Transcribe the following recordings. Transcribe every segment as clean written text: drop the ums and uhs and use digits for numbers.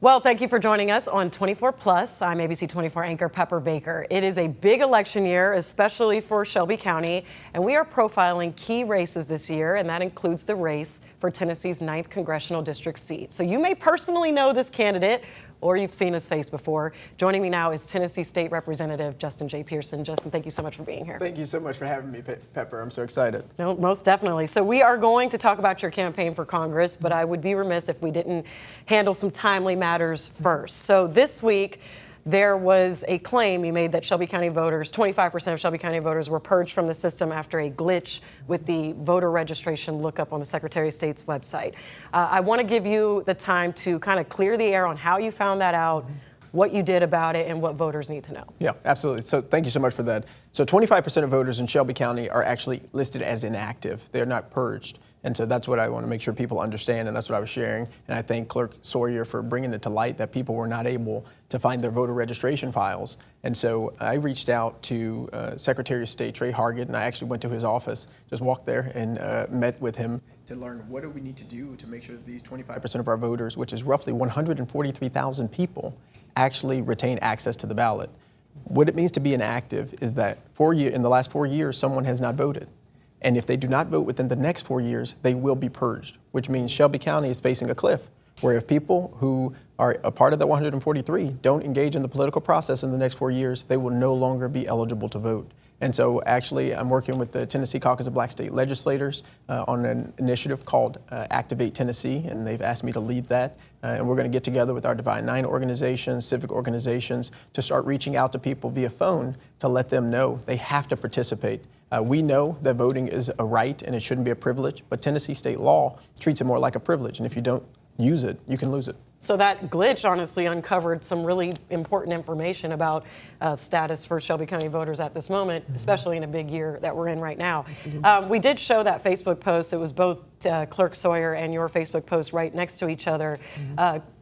Well, thank you for joining us on 24 Plus. I'm ABC 24 anchor Pepper Baker. It is a big election year, especially for Shelby County, and we are profiling key races this year, and that includes the race for Tennessee's 9th Congressional District seat. So you may personally know this candidate, or you've seen his face before. Joining me now is Tennessee State Representative Justin J. Pearson. Justin, thank you so much for being here. Thank you so much for having me, Pepper. I'm so excited. No, most definitely. So we are going to talk about your campaign for Congress, but I would be remiss if we didn't handle some timely matters first. So this week, there was a claim you made that Shelby County voters, 25% of Shelby County voters were purged from the system after a glitch with the voter registration lookup on the Secretary of State's website. I want to give you the time to kind of clear the air on how you found that out, what you did about it, and what voters need to know. Yeah, absolutely. So thank you so much for that. So 25% of voters in Shelby County are actually listed as inactive. They're not purged. And so that's what I want to make sure people understand, and that's what I was sharing. And I thank Clerk Sawyer for bringing it to light that people were not able to find their voter registration files. And so I reached out to Secretary of State Trey Hargett, and I actually went to his office, just walked there and met with him to learn what do we need to do to make sure that these 25% of our voters, which is roughly 143,000 people, actually retain access to the ballot. What it means to be inactive is that in the last 4 years, someone has not voted. And if they do not vote within the next 4 years, they will be purged, which means Shelby County is facing a cliff, where if people who are a part of the 143 don't engage in the political process in the next 4 years, they will no longer be eligible to vote. And so actually, I'm working with the Tennessee Caucus of Black State Legislators on an initiative called Activate Tennessee, and they've asked me to lead that. And we're going to get together with our Divine Nine organizations, civic organizations, to start reaching out to people via phone to let them know they have to participate. We know that voting is a right and it shouldn't be a privilege, but Tennessee state law treats it more like a privilege. And if you don't use it, you can lose it. So that glitch honestly uncovered some really important information about status for Shelby County voters at this moment, especially in a big year that we're in right now. We did show that Facebook post. It was both Clerk Sawyer and your Facebook post right next to each other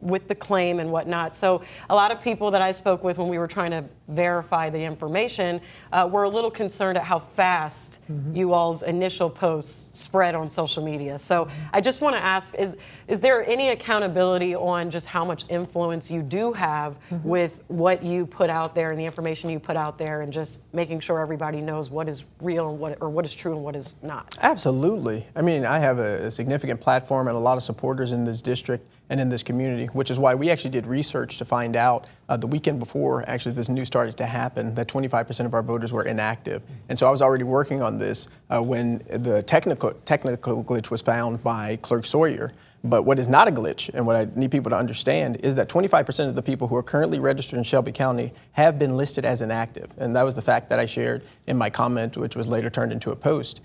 with the claim and whatnot. So a lot of people that I spoke with when we were trying to verify the information were a little concerned at how fast you all's initial posts spread on social media. So I just want to ask, is there any accountability on just how much influence you do have with what you put out there and the information you put out there, and just making sure everybody knows what is real and what is true and what is not? Absolutely. I mean, I have a significant platform and a lot of supporters in this district and in this community, which is why we actually did research to find out the weekend before actually this news started to happen that 25% of our voters were inactive. And so I was already working on this when the technical glitch was found by Clerk Sawyer. But what is not a glitch, and what I need people to understand, is that 25% of the people who are currently registered in Shelby County have been listed as inactive. And that was the fact that I shared in my comment, which was later turned into a post.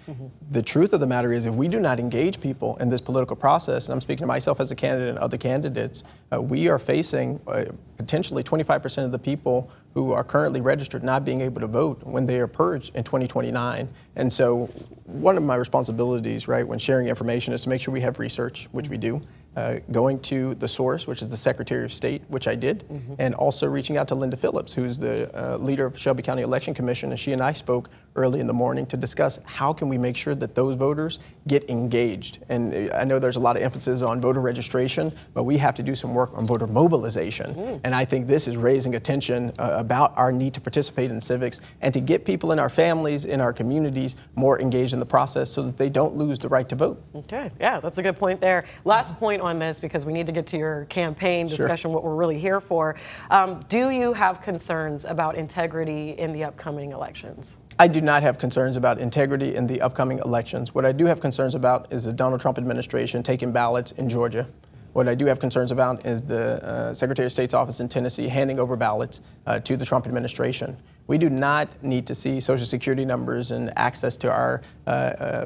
The truth of the matter is, if we do not engage people in this political process, and I'm speaking to myself as a candidate and other candidates, we are facing potentially 25% of the people who are currently registered not being able to vote when they are purged in 2029. And so one of my responsibilities, right, when sharing information is to make sure we have research, which we do, going to the source, which is the Secretary of State, which I did, and also reaching out to Linda Phillips, who's the leader of Shelby County Election Commission, and she and I spoke early in the morning to discuss how can we make sure that those voters get engaged. And I know there's a lot of emphasis on voter registration, but we have to do some work on voter mobilization. And I think this is raising attention about our need to participate in civics and to get people in our families, in our communities, more engaged in the process so that they don't lose the right to vote. Okay, yeah, that's a good point there. Last point on this, because we need to get to your campaign discussion, what we're really here for. Do you have concerns about integrity in the upcoming elections? I do not have concerns about integrity in the upcoming elections. What I do have concerns about is the Donald Trump administration taking ballots in Georgia. What I do have concerns about is the Secretary of State's office in Tennessee handing over ballots to the Trump administration. We do not need to see Social Security numbers and access to our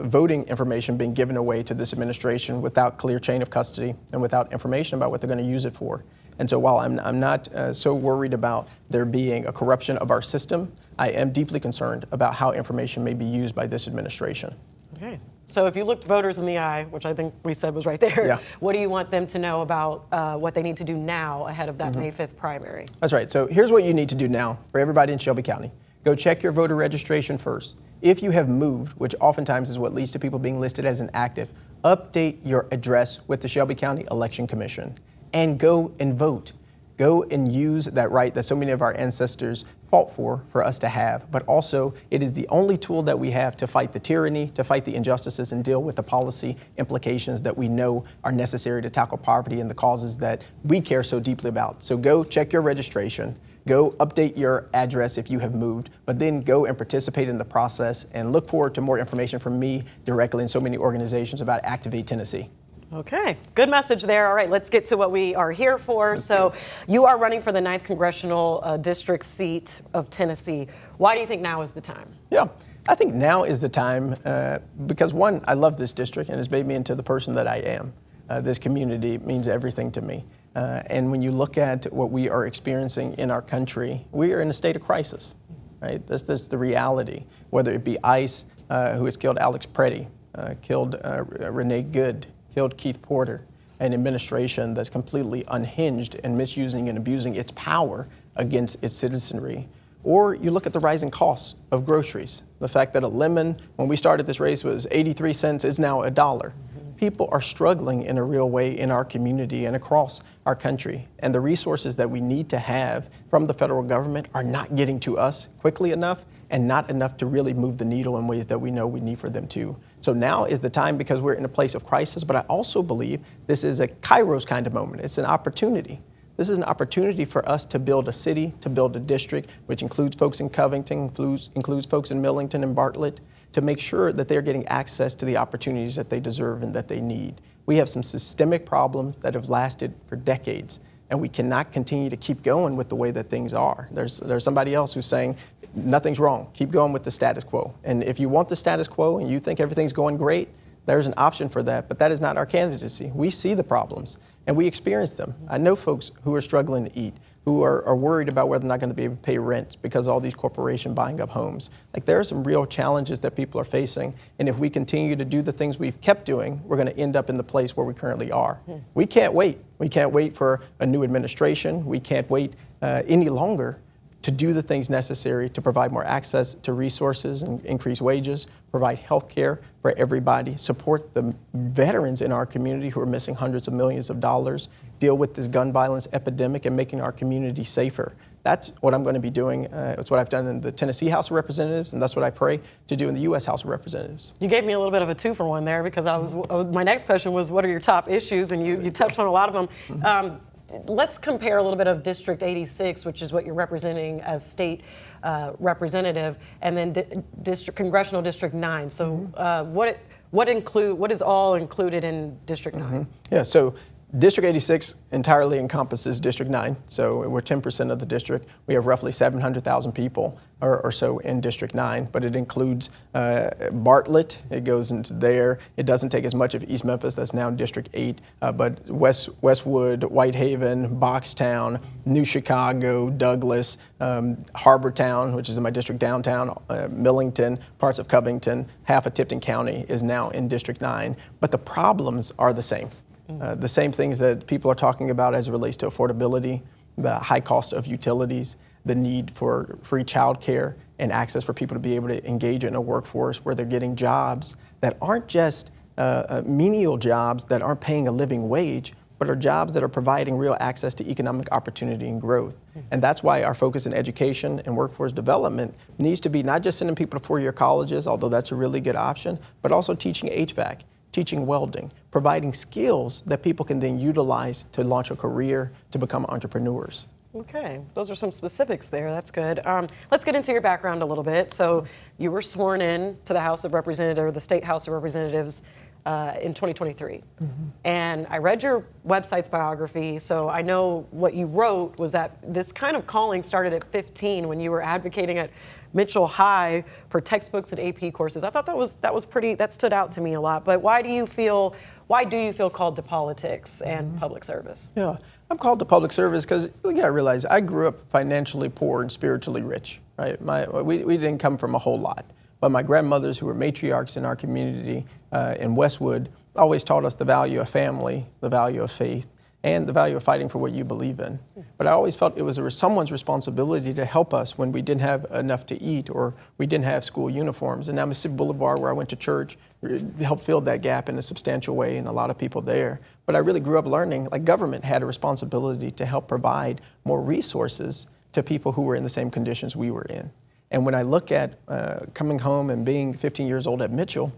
voting information being given away to this administration without clear chain of custody and without information about what they're going to use it for. And so while I'm not so worried about there being a corruption of our system, I am deeply concerned about how information may be used by this administration. Okay. So if you looked voters in the eye, which I think we said was right there, what do you want them to know about what they need to do now ahead of that May 5th primary? That's right. So here's what you need to do now for everybody in Shelby County. Go check your voter registration first. If you have moved, which oftentimes is what leads to people being listed as inactive, update your address with the Shelby County Election Commission and go and vote. Go and use that right that so many of our ancestors fought for us to have. But also, it is the only tool that we have to fight the tyranny, to fight the injustices, and deal with the policy implications that we know are necessary to tackle poverty and the causes that we care so deeply about. So go check your registration. Go update your address if you have moved, but then go and participate in the process, and look forward to more information from me directly and so many organizations about Activate Tennessee. Okay, good message there. All right, let's get to what we are here for. So you are running for the 9th Congressional District seat of Tennessee. Why do you think now is the time? Yeah, I think now is the time because, one, I love this district and it's made me into the person that I am. This community means everything to me. And when you look at what we are experiencing in our country, we are in a state of crisis, right? This is the reality, whether it be ICE, who has killed Alex Preddy, killed Renee Good, killed Keith Porter, an administration that's completely unhinged and misusing and abusing its power against its citizenry. Or you look at the rising costs of groceries. The fact that a lemon, when we started this race, was 83 cents, is now $1. People are struggling in a real way in our community and across our country. And the resources that we need to have from the federal government are not getting to us quickly enough, and not enough to really move the needle in ways that we know we need for them to. So now is the time, because we're in a place of crisis, but I also believe this is a Kairos kind of moment. It's an opportunity. This is an opportunity for us to build a city, to build a district, which includes folks in Covington, includes folks in Millington and Bartlett, to make sure that they're getting access to the opportunities that they deserve and that they need. We have some systemic problems that have lasted for decades, and we cannot continue to keep going with the way that things are. There's somebody else who's saying, nothing's wrong, keep going with the status quo. And if you want the status quo and you think everything's going great, there's an option for that, but that is not our candidacy. We see the problems and we experience them. I know folks who are struggling to eat, who are worried about whether or not going to be able to pay rent because of all these corporations buying up homes. Like, there are some real challenges that people are facing, and if we continue to do the things we've kept doing, we're going to end up in the place where we currently are. We can't wait. We can't wait for a new administration. We can't wait any longer to do the things necessary to provide more access to resources and increase wages, provide health care for everybody, support the veterans in our community who are missing hundreds of millions of dollars, deal with this gun violence epidemic and making our community safer. That's what I'm going to be doing. It's what I've done in the Tennessee House of Representatives, and that's what I pray to do in the U.S. House of Representatives. You gave me a little bit of a 2-for-1 there, because my next question was, what are your top issues? And you touched on a lot of them. Let's compare a little bit of District 86, which is what you're representing as state representative, and then Congressional District 9. So what is all included in District 9? Yeah, so District 86 entirely encompasses District 9, so we're 10% of the district. We have roughly 700,000 people or so in District 9, but it includes Bartlett, it goes into there. It doesn't take as much of East Memphis, that's now District 8, but Westwood, Whitehaven, Boxtown, New Chicago, Douglas, Harbortown, which is in my district downtown, Millington, parts of Covington, half of Tipton County is now in District 9, but the problems are the same. The same things that people are talking about as it relates to affordability, the high cost of utilities, the need for free childcare and access for people to be able to engage in a workforce where they're getting jobs that aren't just menial jobs that aren't paying a living wage, but are jobs that are providing real access to economic opportunity and growth. And that's why our focus in education and workforce development needs to be not just sending people to four-year colleges, although that's a really good option, but also teaching HVAC, teaching welding, providing skills that people can then utilize to launch a career, to become entrepreneurs. Okay, those are some specifics there. That's good. Let's get into your background a little bit. So you were sworn in to the House of Representatives, the State House of Representatives, in 2023. And I read your website's biography, so I know what you wrote was that this kind of calling started at 15 when you were advocating at Mitchell High for textbooks and AP courses. I thought that stood out to me a lot. But why do you feel called to politics and public service? Yeah, I'm called to public service because you gotta realize I grew up financially poor and spiritually rich, right? We didn't come from a whole lot, but my grandmothers, who were matriarchs in our community in Westwood, always taught us the value of family, the value of faith. and the value of fighting for what you believe in. But I always felt it was someone's responsibility to help us when we didn't have enough to eat or we didn't have school uniforms. And now Mississippi Boulevard, where I went to church, helped fill that gap in a substantial way, and a lot of people there. But I really grew up learning, like, government had a responsibility to help provide more resources to people who were in the same conditions we were in. And when I look at coming home and being 15 years old at Mitchell,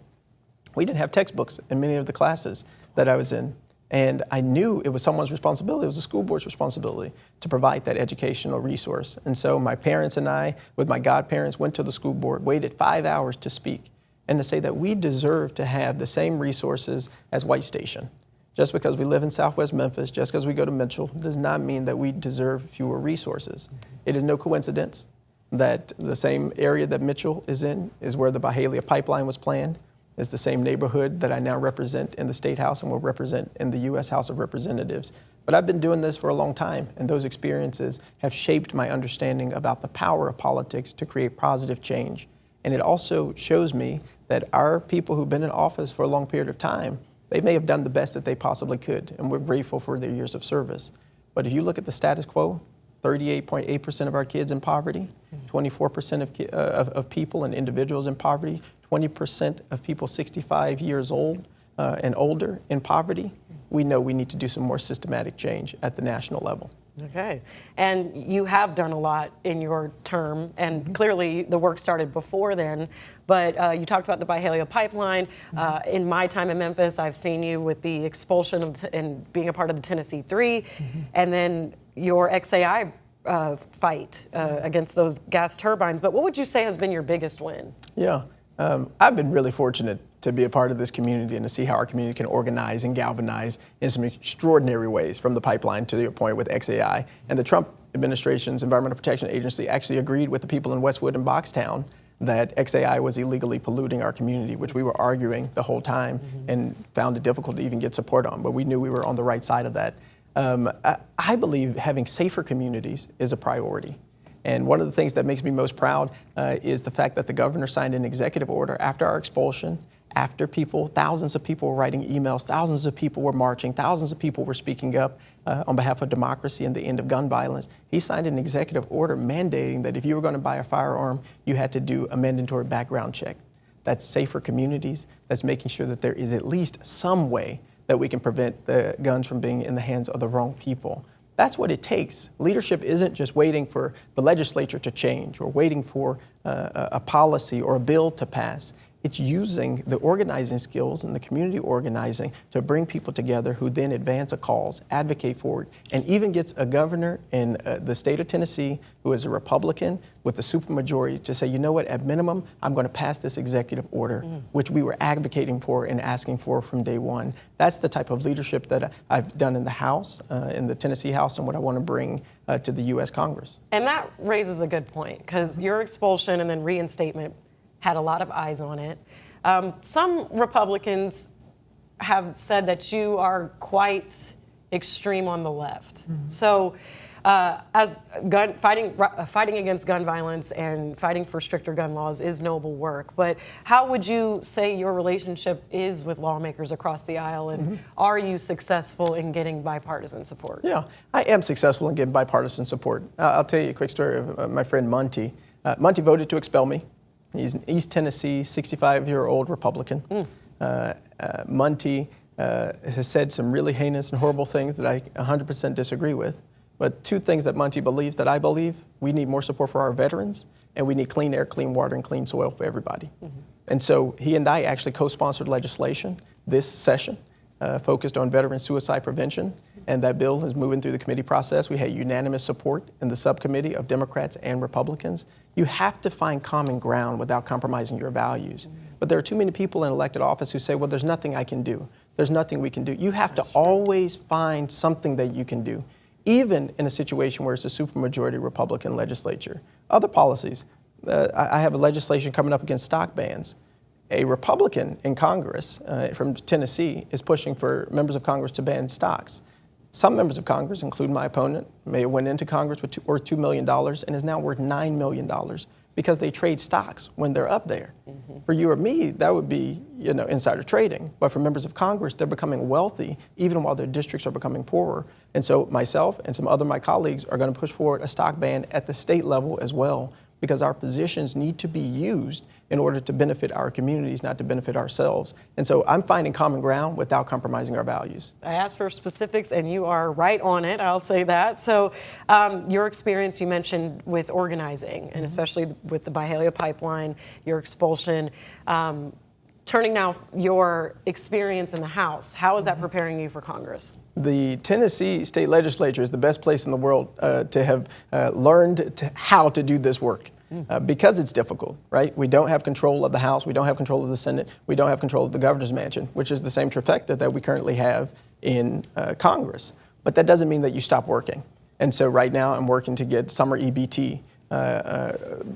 we didn't have textbooks in many of the classes that I was in. And I knew it was someone's responsibility, it was the school board's responsibility to provide that educational resource. And so my parents and I, with my godparents, went to the school board, waited 5 hours to speak, and to say that we deserve to have the same resources as White Station. Just because we live in Southwest Memphis, just because we go to Mitchell, does not mean that we deserve fewer resources. It is no coincidence that the same area that Mitchell is in is where the Byhalia pipeline was planned. It's the same neighborhood that I now represent in the State House and will represent in the U.S. House of Representatives. But I've been doing this for a long time, and those experiences have shaped my understanding about the power of politics to create positive change. And it also shows me that our people who've been in office for a long period of time, they may have done the best that they possibly could, and we're grateful for their years of service. But if you look at the status quo, 38.8% of our kids in poverty, 24% of people and individuals in poverty, 20% of people 65 years old and older in poverty, we know we need to do some more systematic change at the national level. Okay. And you have done a lot in your term, and clearly the work started before then. But you talked about the Byhalia pipeline. In my time in Memphis, I've seen you with the expulsion of and being a part of the Tennessee 3, and then your XAI fight against those gas turbines. But what would you say has been your biggest win? Yeah. I've been really fortunate to be a part of this community and to see how our community can organize and galvanize in some extraordinary ways, from the pipeline to your point with XAI. And the Trump administration's Environmental Protection Agency actually agreed with the people in Westwood and Boxtown that XAI was illegally polluting our community, which we were arguing the whole time and found it difficult to even get support on. But we knew we were on the right side of that. I believe having safer communities is a priority. And one of the things that makes me most proud is the fact that the governor signed an executive order after our expulsion, after thousands of people were writing emails, thousands of people were marching, thousands of people were speaking up on behalf of democracy and the end of gun violence. He signed an executive order mandating that if you were going to buy a firearm, you had to do a mandatory background check. That's safer communities. That's making sure that there is at least some way that we can prevent the guns from being in the hands of the wrong people. That's what it takes. Leadership isn't just waiting for the legislature to change or waiting for a policy or a bill to pass. It's using the organizing skills and the community organizing to bring people together who then advance a cause, advocate for it, and even gets a governor in the state of Tennessee who is a Republican with the supermajority to say, you know what, at minimum, I'm going to pass this executive order, which we were advocating for and asking for from day one. That's the type of leadership that I've done in the House, in the Tennessee House, and what I want to bring to the U.S. Congress. And that raises a good point, because your expulsion and then reinstatement had a lot of eyes on it. Some Republicans have said that you are quite extreme on the left. So as fighting against gun violence and fighting for stricter gun laws is noble work, but how would you say your relationship is with lawmakers across the aisle, and are you successful in getting bipartisan support? Yeah, I am successful in getting bipartisan support. I'll tell you a quick story of my friend Monty. Monty voted to expel me. He's an East Tennessee, 65-year-old Republican. Monty has said some really heinous and horrible things that I 100% disagree with. But two things that Monty believes that I believe: we need more support for our veterans, and we need clean air, clean water, and clean soil for everybody. And so he and I actually co-sponsored legislation this session focused on veteran suicide prevention. And that bill is moving through the committee process. We had unanimous support in the subcommittee of Democrats and Republicans. You have to find common ground without compromising your values. But there are too many people in elected office who say, well, there's nothing I can do. There's nothing we can do. You have to always find something that you can do, even in a situation where it's a supermajority Republican legislature. Other policies, I have a legislation coming up against stock bans. A Republican in Congress from Tennessee is pushing for members of Congress to ban stocks. Some members of Congress, including my opponent, may have went into Congress worth $2 million and is now worth $9 million because they trade stocks when they're up there. For you or me, that would be, insider trading. But for members of Congress, they're becoming wealthy even while their districts are becoming poorer. And so myself and some other of my colleagues are going to push forward a stock ban at the state level as well, because our positions need to be used in order to benefit our communities, not to benefit ourselves. And so I'm finding common ground without compromising our values. I asked for specifics, and you are right on it, I'll say that. So your experience, you mentioned with organizing, and especially with the Byhalia pipeline, your expulsion. Turning now your experience in the House, how is that preparing you for Congress? The Tennessee state legislature is the best place in the world to have learned how to do this work because it's difficult, right? We don't have control of the House. We don't have control of the Senate. We don't have control of the governor's mansion, which is the same trifecta that we currently have in Congress. But that doesn't mean that you stop working. And so right now I'm working to get summer EBT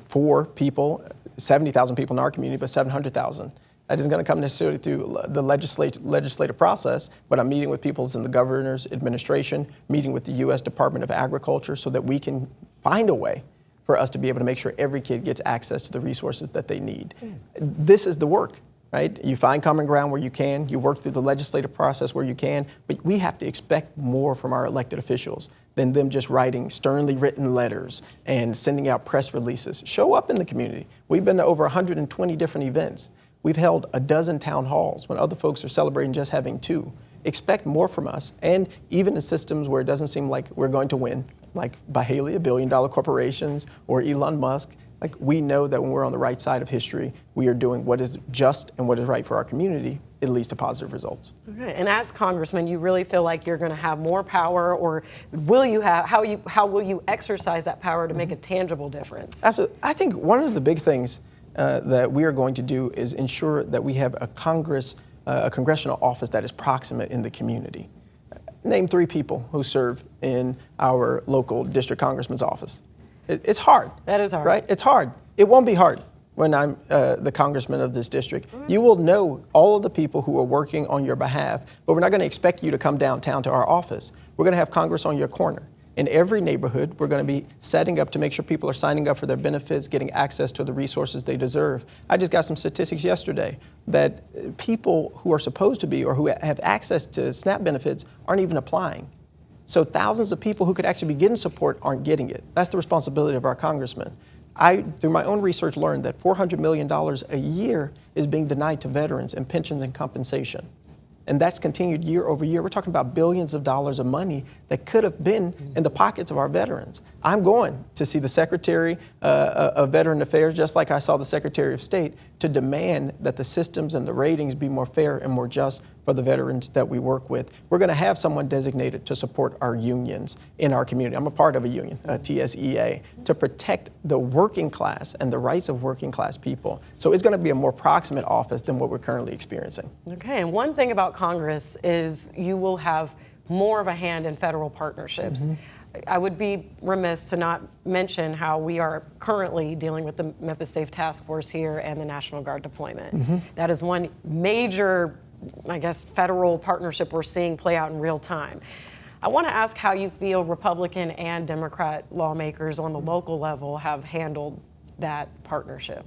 for people, 70,000 people in our community, but 700,000. That isn't going to come necessarily through the legislative process, but I'm meeting with people in the governor's administration, meeting with the U.S. Department of Agriculture so that we can find a way for us to be able to make sure every kid gets access to the resources that they need. This is the work, right? You find common ground where you can, you work through the legislative process where you can, but we have to expect more from our elected officials than them just writing sternly written letters and sending out press releases. Show up in the community. We've been to over 120 different events. We've held a dozen town halls when other folks are celebrating just having 2. Expect more from us. And even in systems where it doesn't seem like we're going to win, like Byhalia, billion-dollar corporations, or Elon Musk, like we know that when we're on the right side of history, we are doing what is just and what is right for our community. It leads to positive results. Okay. And as congressman, you really feel like you're going to have more power, or will you have? How will you exercise that power to make a tangible difference? Absolutely. I think one of the big things that we are going to do is ensure that we have a congressional office that is proximate in the community. Name 3 people who serve in our local district congressman's office. It's hard. That is hard. Right? It's hard. It won't be hard when I'm the congressman of this district. You will know all of the people who are working on your behalf, but we're not going to expect you to come downtown to our office. We're going to have Congress on your corner. In every neighborhood, we're going to be setting up to make sure people are signing up for their benefits, getting access to the resources they deserve. I just got some statistics yesterday that people who are supposed to be or who have access to SNAP benefits aren't even applying. So thousands of people who could actually be getting support aren't getting it. That's the responsibility of our congressman. I, through my own research, learned that $400 million a year is being denied to veterans in pensions and compensation. And that's continued year over year. We're talking about billions of dollars of money that could have been in the pockets of our veterans. I'm going to see the Secretary of Veteran Affairs, just like I saw the Secretary of State, to demand that the systems and the ratings be more fair and more just for the veterans that we work with. We're going to have someone designated to support our unions in our community. I'm a part of a union, TSEA, to protect the working class and the rights of working class people. So it's going to be a more proximate office than what we're currently experiencing. Okay, and one thing about Congress is you will have more of a hand in federal partnerships. I would be remiss to not mention how we are currently dealing with the Memphis Safe Task Force here and the National Guard deployment. That is one major, I guess, federal partnership we're seeing play out in real time. I want to ask how you feel Republican and Democrat lawmakers on the local level have handled that partnership.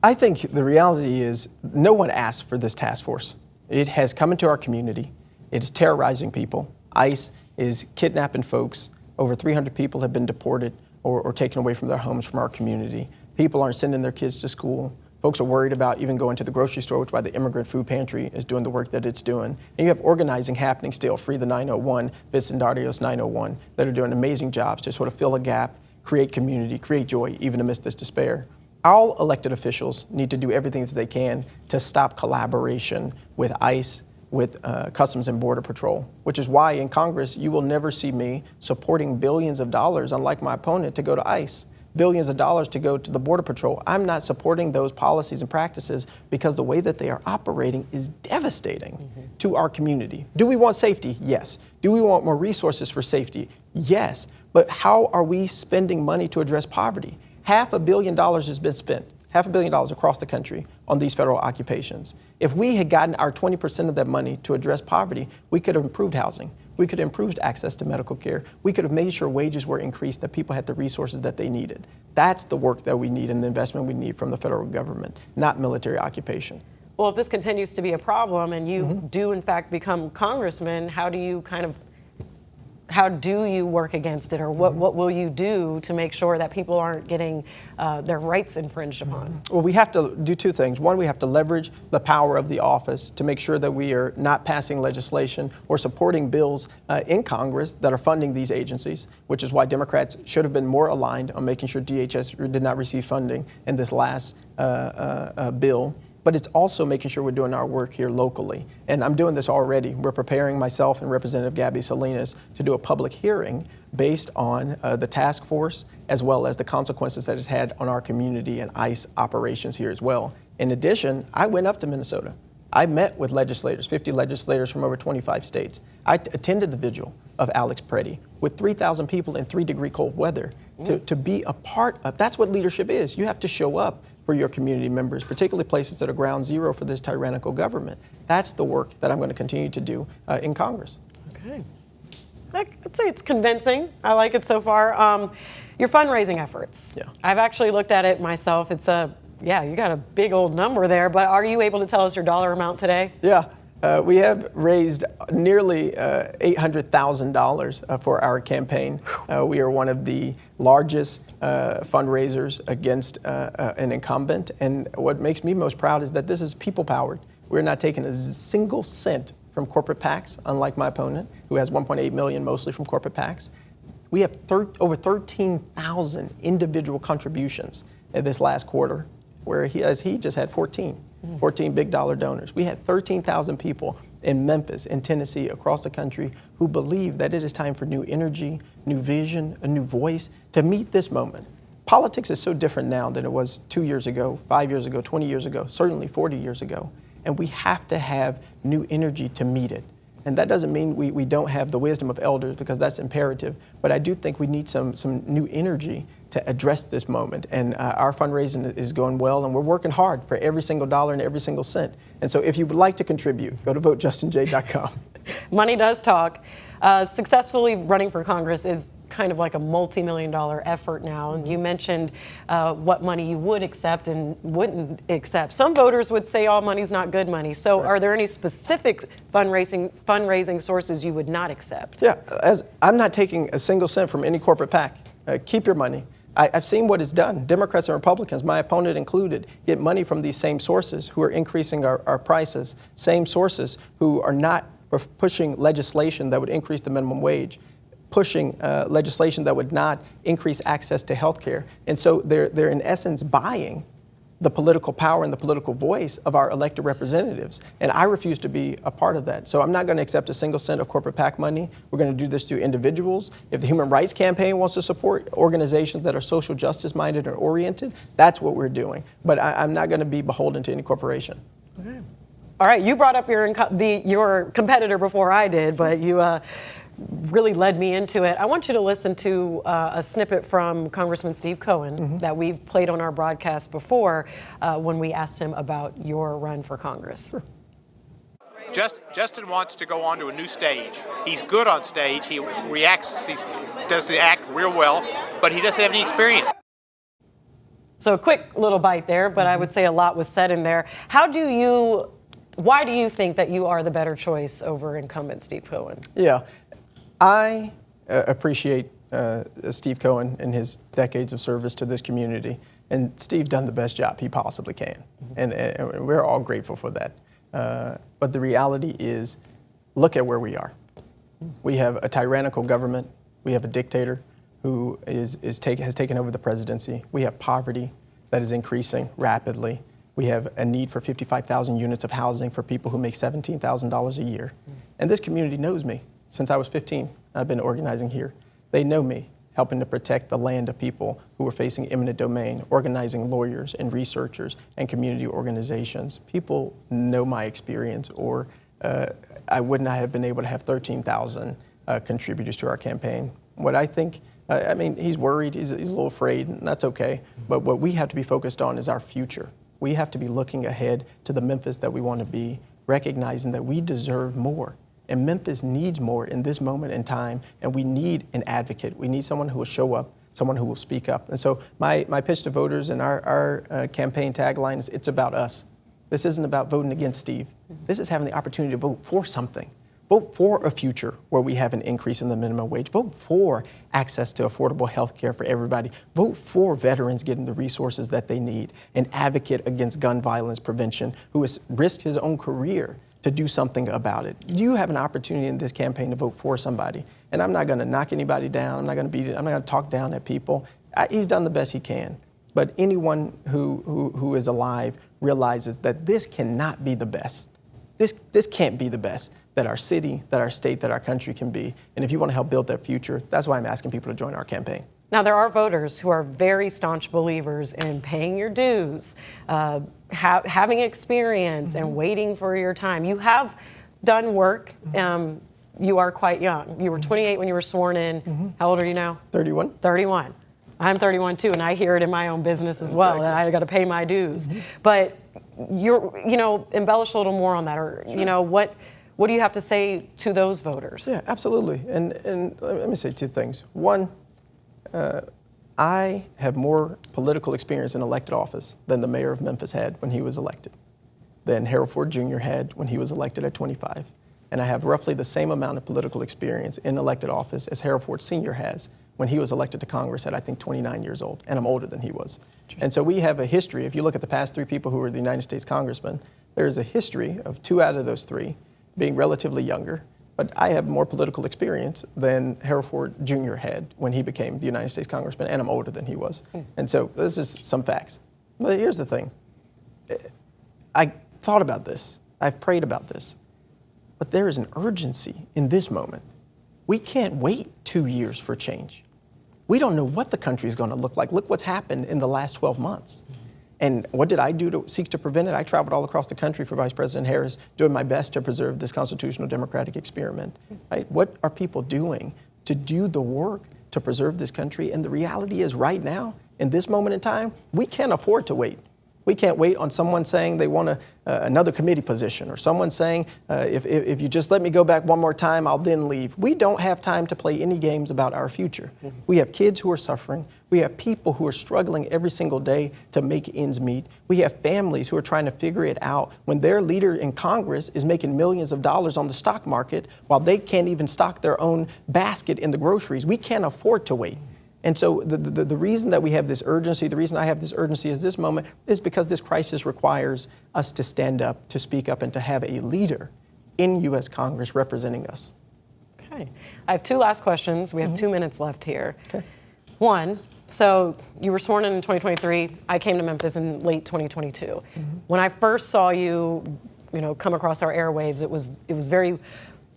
I think the reality is no one asked for this task force. It has come into our community. It is terrorizing people. ICE is kidnapping folks. Over 300 people have been deported or taken away from their homes from our community. People aren't sending their kids to school. Folks are worried about even going to the grocery store, which is why the Immigrant Food Pantry is doing the work that it's doing. And you have organizing happening still, Free the 901, Vicendarios 901, that are doing amazing jobs to sort of fill a gap, create community, create joy, even amidst this despair. All elected officials need to do everything that they can to stop collaboration with ICE, with Customs and Border Patrol, which is why in Congress you will never see me supporting billions of dollars, unlike my opponent, to go to ICE, billions of dollars to go to the Border Patrol. I'm not supporting those policies and practices because the way that they are operating is devastating to our community. Do we want safety? Yes. Do we want more resources for safety? Yes. But how are we spending money to address poverty? $500 million has been spent. $500 million across the country on these federal occupations. If we had gotten our 20% of that money to address poverty, we could have improved housing. We could have improved access to medical care. We could have made sure wages were increased, that people had the resources that they needed. That's the work that we need and the investment we need from the federal government, not military occupation. Well, if this continues to be a problem and you do in fact become congressman, how do you work against it, or what will you do to make sure that people aren't getting their rights infringed upon? Well, we have to do two things. One, we have to leverage the power of the office to make sure that we are not passing legislation or supporting bills in Congress that are funding these agencies, which is why Democrats should have been more aligned on making sure DHS did not receive funding in this last bill. But it's also making sure we're doing our work here locally. And I'm doing this already. We're preparing, myself and Representative Gabby Salinas, to do a public hearing based on the task force, as well as the consequences that it's had on our community and ICE operations here as well. In addition, I went up to Minnesota. I met with legislators, 50 legislators from over 25 states. I attended the vigil of Alex Preddy with 3,000 people in 3-degree cold weather to be a part of. That's what leadership is. You have to show up for your community members, particularly places that are ground zero for this tyrannical government. That's the work that I'm going to continue to do in Congress. Okay. I'd say it's convincing. I like it so far. Your fundraising efforts. Yeah. I've actually looked at it myself. It's you got a big old number there, but are you able to tell us your dollar amount today? Yeah. We have raised nearly $800,000 for our campaign. We are one of the largest fundraisers against an incumbent. And what makes me most proud is that this is people-powered. We're not taking a single cent from corporate PACs, unlike my opponent, who has $1.8 million mostly from corporate PACs. We have over 13,000 individual contributions in this last quarter, where he just had 14 big dollar donors. We had 13,000 people in Memphis, in Tennessee, across the country who believe that it is time for new energy, new vision, a new voice to meet this moment. Politics is so different now than it was 2 years ago, 5 years ago, 20 years ago, certainly 40 years ago. And we have to have new energy to meet it. And that doesn't mean we don't have the wisdom of elders, because that's imperative. But I do think we need some new energy to address this moment. And our fundraising is going well, and we're working hard for every single dollar and every single cent. And so if you would like to contribute, go to votejustinj.com. Money does talk. Successfully running for Congress is kind of like a multi-million-dollar effort now. And you mentioned what money you would accept and wouldn't accept. Some voters would say all money's not good money. So are there any specific fundraising sources you would not accept? Yeah, I'm not taking a single cent from any corporate PAC. Keep your money. I've seen what it's done. Democrats and Republicans, my opponent included, get money from these same sources who are increasing our prices, same sources who are not pushing legislation that would increase the minimum wage, pushing legislation that would not increase access to health care. And so they're in essence buying the political power and the political voice of our elected representatives. And I refuse to be a part of that. So I'm not going to accept a single cent of corporate PAC money. We're going to do this to individuals. If the Human Rights Campaign wants to support organizations that are social justice minded and oriented, that's what we're doing. But I'm not going to be beholden to any corporation. Okay. All right, you brought up your competitor before I did, but you really led me into it. I want you to listen to a snippet from Congressman Steve Cohen that we've played on our broadcast before when we asked him about your run for Congress. Sure. Justin wants to go on to a new stage. He's good on stage. He reacts, he does the act real well, but he doesn't have any experience. So a quick little bite there, but I would say a lot was said in there. Why do you think that you are the better choice over incumbent Steve Cohen? Yeah, I appreciate Steve Cohen and his decades of service to this community. And Steve done the best job he possibly can. And we're all grateful for that. But the reality is, look at where we are. We have a tyrannical government. We have a dictator who has taken over the presidency. We have poverty that is increasing rapidly. We have a need for 55,000 units of housing for people who make $17,000 a year. And this community knows me. Since I was 15, I've been organizing here. They know me, helping to protect the land of people who are facing eminent domain, organizing lawyers and researchers and community organizations. People know my experience, or I would not have been able to have 13,000 contributors to our campaign. What I think, he's worried, he's a little afraid, and that's okay. But what we have to be focused on is our future. We have to be looking ahead to the Memphis that we want to be, recognizing that we deserve more. And Memphis needs more in this moment in time, and we need an advocate. We need someone who will show up, someone who will speak up. And so my pitch to voters and our campaign tagline is, it's about us. This isn't about voting against Steve. This is having the opportunity to vote for something. Vote for a future where we have an increase in the minimum wage. Vote for access to affordable health care for everybody. Vote for veterans getting the resources that they need. An advocate against gun violence prevention who has risked his own career to do something about it. You have an opportunity in this campaign to vote for somebody. And I'm not going to knock anybody down. I'm not going to beat it. I'm not going to talk down at people. He's done the best he can. But anyone who is alive realizes that this cannot be the best. This can't be the best that our city, that our state, that our country can be. And if you want to help build that future, that's why I'm asking people to join our campaign. Now, there are voters who are very staunch believers in paying your dues, having experience, and waiting for your time. You have done work. You are quite young. You were 28 when you were sworn in. How old are you now? 31. 31. I'm 31 too, and I hear it in my own business as well, that I got to pay my dues. But embellish a little more on that, or what do you have to say to those voters? Yeah, absolutely. And let me say two things. One, I have more political experience in elected office than the mayor of Memphis had when he was elected, than Harold Ford Jr. had when he was elected at 25. And I have roughly the same amount of political experience in elected office as Harold Ford Sr. has when he was elected to Congress at, I think, 29 years old. And I'm older than he was. And so we have a history. If you look at the past three people who were the United States congressmen, there's a history of 2 out of those 3 being relatively younger. But I have more political experience than Harold Ford Jr. had when he became the United States congressman, and I'm older than he was. And so this is some facts. But here's the thing. I thought about this. I've prayed about this. But there is an urgency in this moment. We can't wait 2 years for change. We don't know what the country is going to look like. Look what's happened in the last 12 months. And what did I do to seek to prevent it? I traveled all across the country for Vice President Harris, doing my best to preserve this constitutional democratic experiment. Right? What are people doing to do the work to preserve this country? And the reality is right now, in this moment in time, we can't afford to wait. We can't wait on someone saying they want another committee position, or someone saying, if you just let me go back one more time, I'll then leave. We don't have time to play any games about our future. We have kids who are suffering. We have people who are struggling every single day to make ends meet. We have families who are trying to figure it out when their leader in Congress is making millions of dollars on the stock market while they can't even stock their own basket in the groceries. We can't afford to wait. And so the reason that we have this urgency, the reason I have this urgency is this moment, is because this crisis requires us to stand up, to speak up, and to have a leader in U.S. Congress representing us. Okay. I have 2 last questions. We have 2 minutes left here. Okay. One, so you were sworn in 2023. I came to Memphis in late 2022. When I first saw you, come across our airwaves, it was very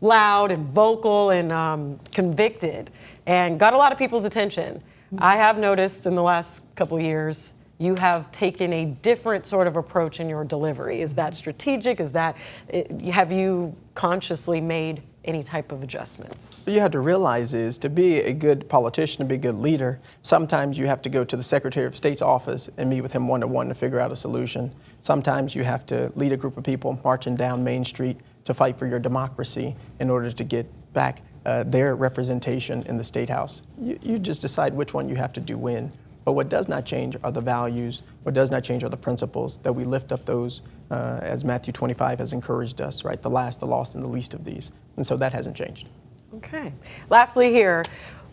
loud and vocal and convicted, and got a lot of people's attention. I have noticed in the last couple of years, you have taken a different sort of approach in your delivery. Is that strategic? Have you consciously made any type of adjustments? What you have to realize is, to be a good politician, to be a good leader, sometimes you have to go to the Secretary of State's office and meet with him one-to-one to figure out a solution. Sometimes you have to lead a group of people marching down Main Street to fight for your democracy in order to get back their representation in the State House. You just decide which one you have to do when. But what does not change are the values. What does not change are the principles, that we lift up those as Matthew 25 has encouraged us, right? The last, the lost, and the least of these. And so that hasn't changed. Okay. Lastly here,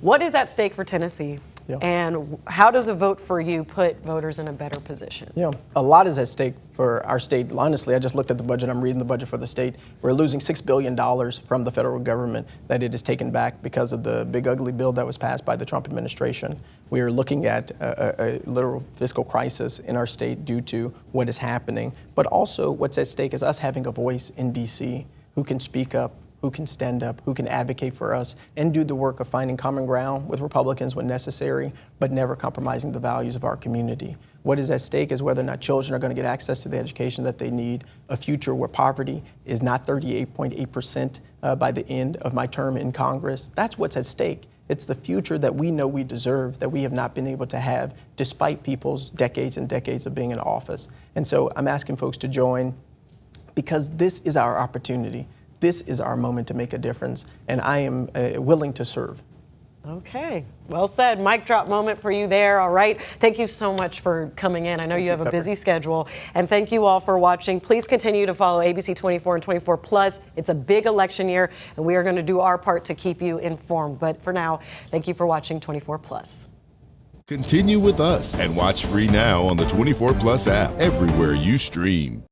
what is at stake for Tennessee? Yeah. And how does a vote for you put voters in a better position? A lot is at stake for our state. Honestly, I just looked at the budget. I'm reading the budget for the state. We're losing $6 billion from the federal government that it has taken back because of the big ugly bill that was passed by the Trump administration. We are looking at a literal fiscal crisis in our state due to what is happening. But also what's at stake is us having a voice in D.C. who can speak up, who can stand up, who can advocate for us, and do the work of finding common ground with Republicans when necessary, but never compromising the values of our community. What is at stake is whether or not children are going to get access to the education that they need, a future where poverty is not 38.8% by the end of my term in Congress. That's what's at stake. It's the future that we know we deserve, that we have not been able to have despite people's decades and decades of being in office. And so I'm asking folks to join, because this is our opportunity. this is our moment to make a difference, and I am willing to serve. Okay, well said. Mic drop moment for you there. All right. Thank you so much for coming in. I know you have a busy schedule. And thank you all for watching. Please continue to follow ABC 24 and 24 Plus. It's a big election year, and we are going to do our part to keep you informed. But for now, thank you for watching 24 Plus. Continue with us and watch free now on the 24 Plus app everywhere you stream.